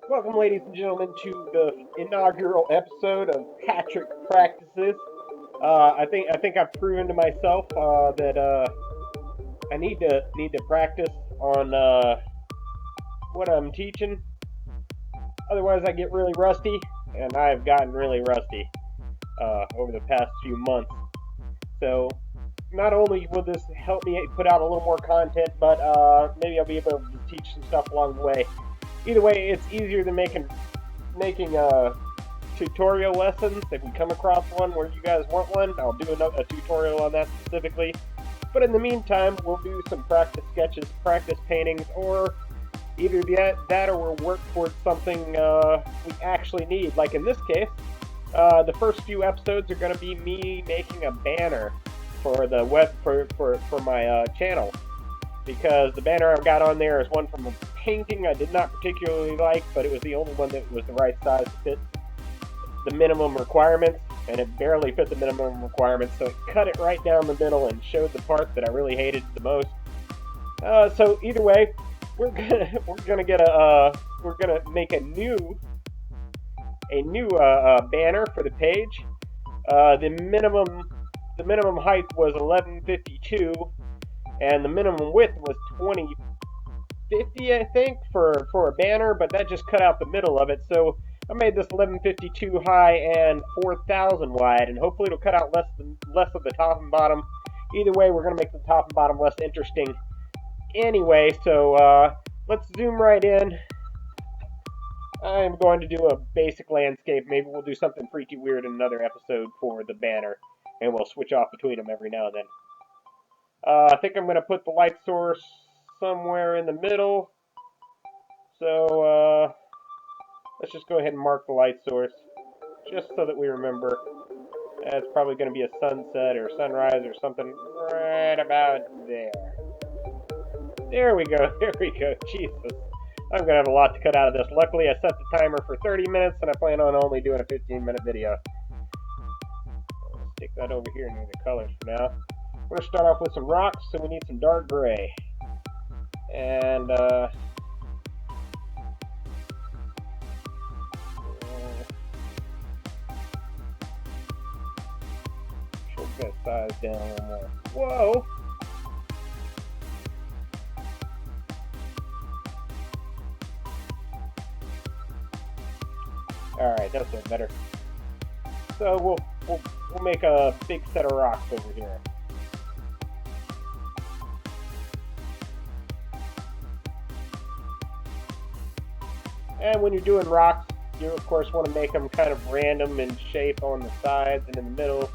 Welcome, ladies and gentlemen, to the inaugural episode of Patrick Practices. I think I've proven to myself that I need to practice on what I'm teaching. Otherwise, I get really rusty, and I've gotten really rusty over the past few months. So, not only will this help me put out a little more content, but maybe I'll be able to teach some stuff along the way. Either way, it's easier than making tutorial lessons. If we come across one where you guys want one, I'll do a tutorial on that specifically. But in the meantime, we'll do some practice sketches, practice paintings, or either that or we'll work towards something we actually need. Like in this case, the first few episodes are going to be me making a banner for the web for my channel, because the banner I've got on there is one from a painting I did not particularly like, but it was the only one that was the right size to fit the minimum requirements, and it barely fit the minimum requirements, so it cut it right down the middle and showed the part that I really hated the most. So either way, we're gonna make a new banner for the page. The minimum height was 1152, and the minimum width was 2050, I think, for a banner, but that just cut out the middle of it. So I made this 1152 high and 4000 wide, and hopefully it'll cut out less of the top and bottom. Either way, we're going to make the top and bottom less interesting anyway, so let's zoom right in. I'm going to do a basic landscape. Maybe we'll do something freaky weird in another episode for the banner, and we'll switch off between them every now and then. I think I'm going to put the light source somewhere in the middle. So let's just go ahead and mark the light source, just so that we remember. It's probably going to be a sunset or sunrise or something right about there. There we go. There we go. Jesus. I'm going to have a lot to cut out of this. Luckily, I set the timer for 30 minutes, and I plan on only doing a 15-minute video. Let's stick that over here near the colors for now. We're going to start off with some rocks, so we need some dark gray. And, should get size down a little more. Whoa! Alright, that's a bit better. So we'll make a big set of rocks over here. And when you're doing rocks, you of course want to make them kind of random in shape on the sides and in the middle. So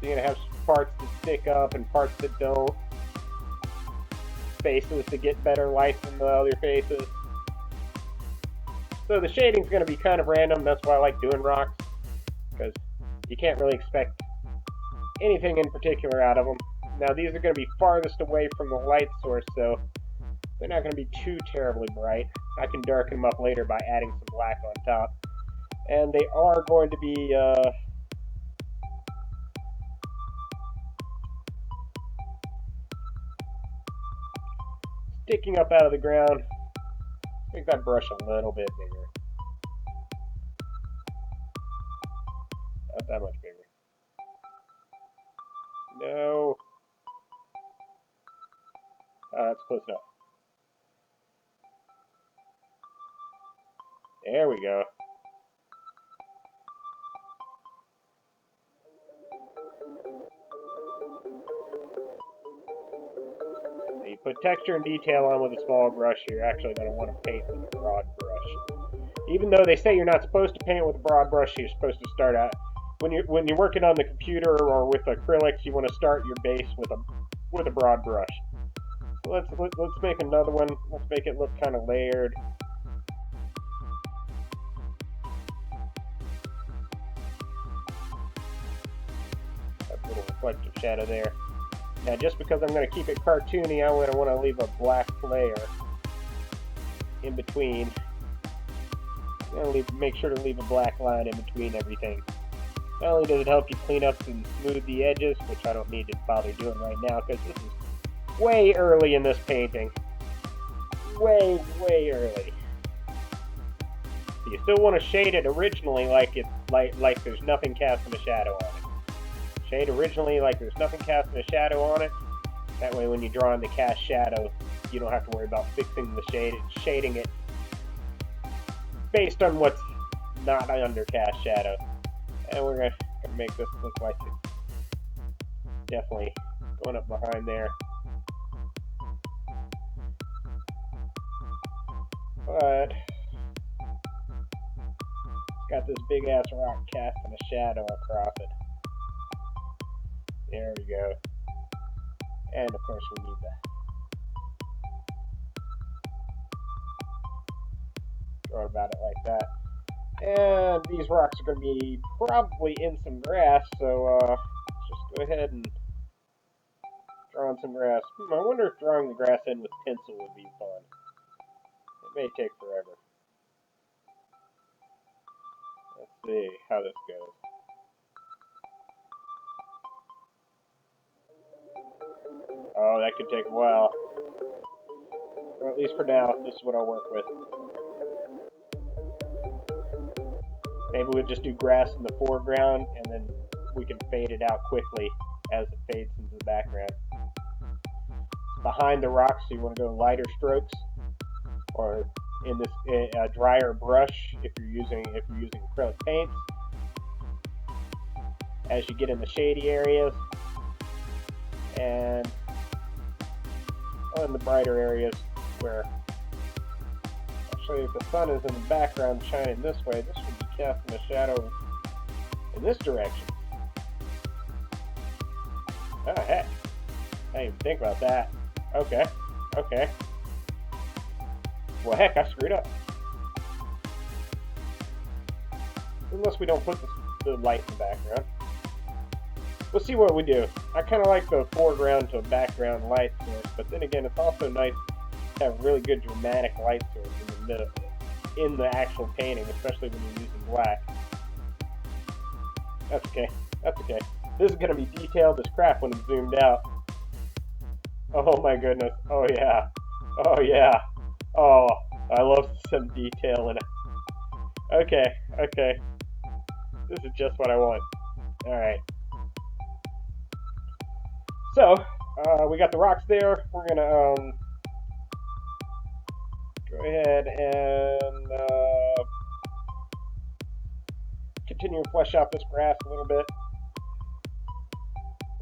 you're going to have parts that stick up and parts that don't. Faces that get better light than the other faces. So the shading's going to be kind of random. That's why I like doing rocks, because you can't really expect anything in particular out of them. Now these are going to be farthest away from the light source, so they're not going to be too terribly bright. I can darken them up later by adding some black on top. And they are going to be sticking up out of the ground. Make that brush a little bit bigger. Not that much bigger. No. That's close enough. There we go. So you put texture and detail on with a small brush, you're actually going to want to paint with a broad brush. Even though they say you're not supposed to paint with a broad brush, you're supposed to start out when you're working on the computer or with acrylics, you want to start your base with a broad brush. So let's make another one. Let's make it look kind of layered. A little reflective shadow there. Now, just because I'm going to keep it cartoony, I'm going to want to leave a black layer in between. I'm going to make sure to leave a black line in between everything. Not only does it help you clean up and smooth the edges, which I don't need to bother doing right now because this is way early in this painting. Way early. So you still want to shade it originally like it's like there's nothing casting a shadow on it. Shade originally like there's nothing casting a shadow on it. That way when you draw in the cast shadow, you don't have to worry about fixing the shading it based on what's not under cast shadow. And we're gonna make this look like it's definitely going up behind there. But it's got this big ass rock casting a shadow across it. There we go. And of course we need that. Draw about it like that. And these rocks are going to be probably in some grass, so just go ahead and draw in some grass. I wonder if drawing the grass in with pencil would be fun. It may take forever. Let's see how this goes. Oh, that could take a while. Or at least for now, this is what I'll work with. Maybe we'll just do grass in the foreground, and then we can fade it out quickly as it fades into the background. It's behind the rocks, so you want to go lighter strokes, or in this a drier brush if you're using acrylic paints. As you get in the shady areas, and in the brighter areas where actually if the sun is in the background shining this way, this would be casting a shadow in this direction. Oh heck, I didn't even think about that. Okay. Well heck, I screwed up. Unless we don't put the light in the background. We'll see what we do. I kind of like the foreground to background light source, but then again, it's also nice to have a really good dramatic light source in the middle, in the actual painting, especially when you're using black. That's okay. This is going to be detailed as crap when it's zoomed out. Oh my goodness. Oh yeah. Oh, I love some detail in it. Okay. This is just what I want. Alright. So, we got the rocks there. We're going to go ahead and continue to flesh out this grass a little bit.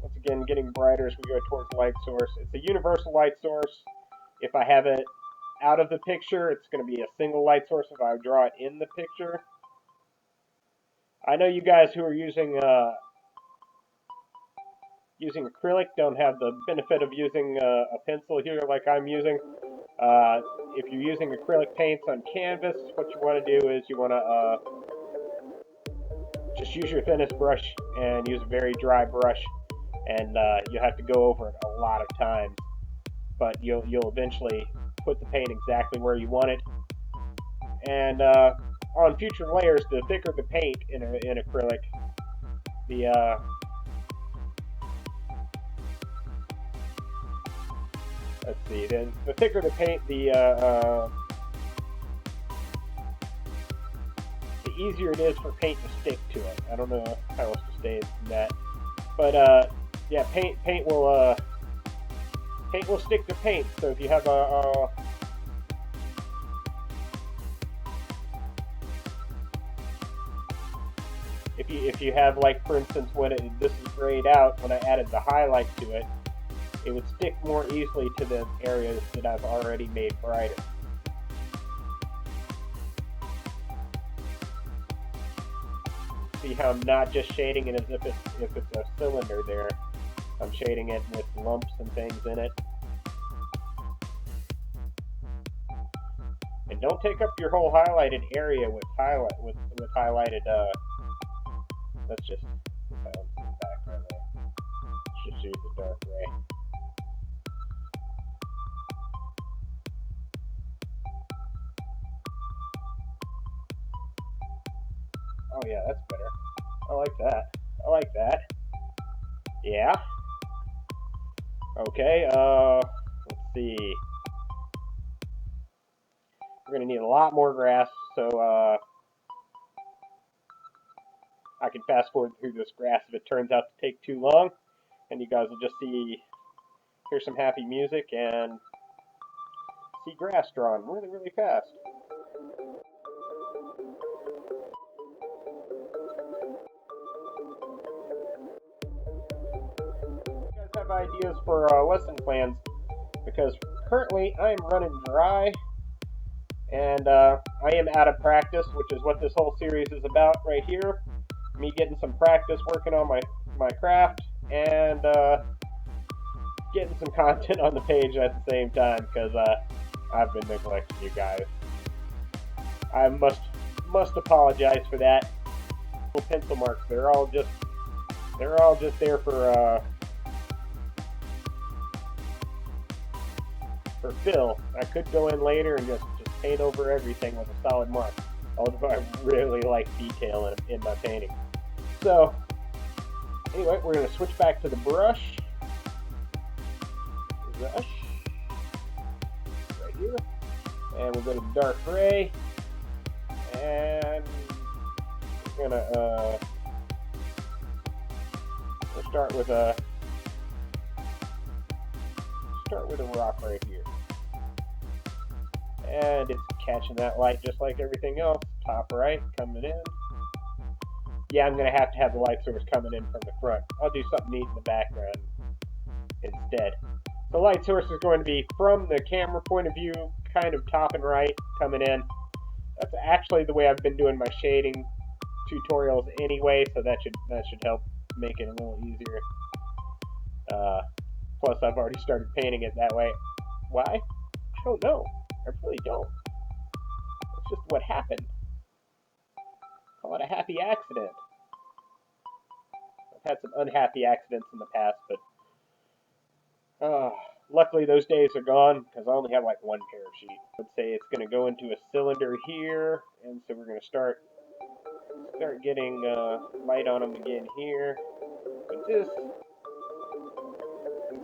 Once again, getting brighter as we go towards light source. It's a universal light source. If I have it out of the picture, it's going to be a single light source if I draw it in the picture. I know you guys who are using acrylic don't have the benefit of using a pencil here like I'm using. If you're using acrylic paints on canvas, what you want to do is you want to just use your thinnest brush and use a very dry brush, and you have to go over it a lot of times, but you'll eventually put the paint exactly where you want it. And on future layers, the thicker the paint in acrylic, let's see, then the thicker the paint, the easier it is for paint to stick to it. I don't know how else to say that, but yeah, paint will stick to paint. So if you have if you have, like, for instance, when this is grayed out, when I added the highlight to it, it would stick more easily to the areas that I've already made brighter. See how I'm not just shading it as if it's a cylinder there. I'm shading it with lumps and things in it. And don't take up your whole highlighted area with highlighted. Let's just balance the background there. Just use the dark gray. Oh yeah, that's better. I like that. Yeah. Okay, let's see. We're gonna need a lot more grass, so I can fast forward through this grass if it turns out to take too long, and you guys will just hear some happy music and see grass drawn really, really fast. You guys have ideas for lesson plans, because currently I am running dry, and I am out of practice, which is what this whole series is about right here. Me getting some practice working on my craft, and getting some content on the page at the same time, because I've been neglecting you guys. I must apologize for that. Pencil marks, they're all just there for fill. I could go in later and just paint over everything with a solid mark, although I really like detail in my painting. So anyway, we're going to switch back to the brush right here, and we'll go to dark gray, and we're gonna start with a rock right here, and it's catching that light just like everything else. Top right coming in. Yeah, I'm gonna have to have the light source coming in from the front. I'll do something neat in the background instead. The light source is going to be from the camera point of view, kind of top and right, coming in. That's actually the way I've been doing my shading tutorials anyway, so that should help make it a little easier. Plus, I've already started painting it that way. Why? I don't know. I really don't. It's just what happened. Call it a happy accident. I've had some unhappy accidents in the past, but luckily those days are gone, because I only have like one pair of sheets. Let's say it's going to go into a cylinder here, and so we're going to start getting light on them again here. But this is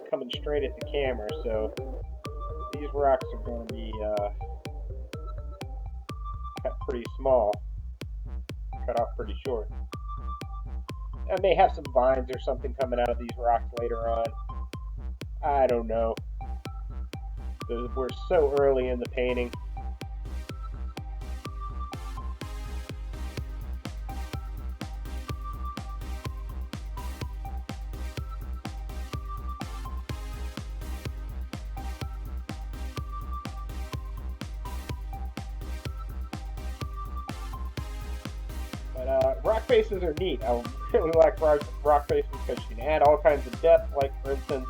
coming straight at the camera, so these rocks are going to be cut pretty small, cut off pretty short. I may have some vines or something coming out of these rocks later on. I don't know. We're so early in the painting. But rock faces are neat. I really like rock faces because you can add all kinds of depth. Like, for instance,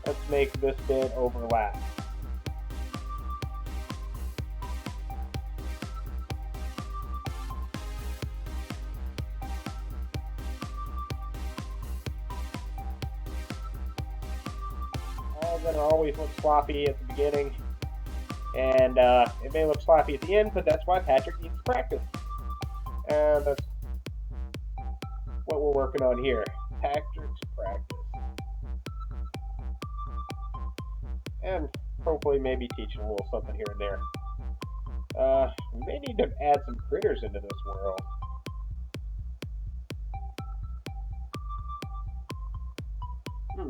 let's make this bit overlap. All gonna always look sloppy at the beginning, and it may look sloppy at the end, but that's why Patrick needs practice. And that's what we're working on here. Patrick's practice. And hopefully maybe teaching a little something here and there. We may need to add some critters into this world.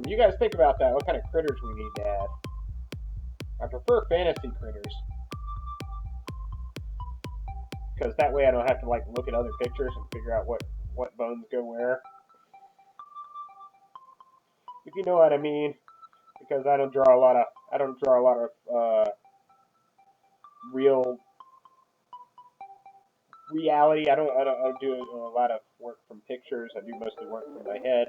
You guys think about that. What kind of critters we need to add? I prefer fantasy critters, because that way I don't have to like look at other pictures and figure out what bones go where. If you know what I mean, because I don't draw a lot of real reality. I don't do a lot of work from pictures. I do mostly work from my head.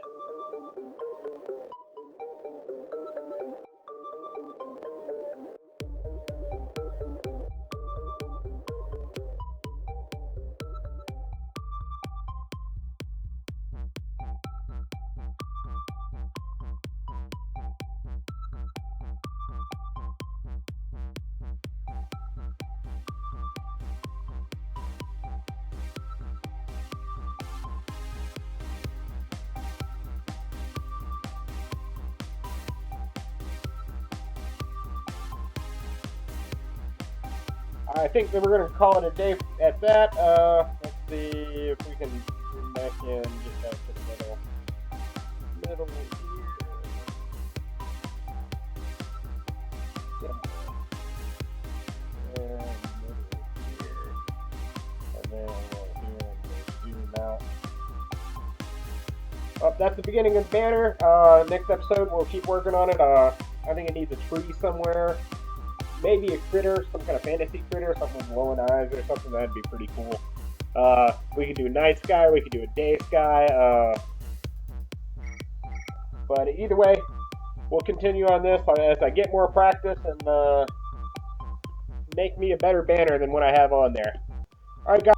I think that we're going to call it a day at that. Let's see if we can back in, get back to the middle here. Yeah. And middle here. And then here and zoom out. Oh, that's the beginning of the banner. Next episode, we'll keep working on it. I think it needs a tree somewhere. Maybe a critter, some kind of fantasy critter, something with glowing eyes or something. That'd be pretty cool. We could do a night sky, we could do a day sky. But either way, we'll continue on this as I get more practice and make me a better banner than what I have on there. Alright, guys.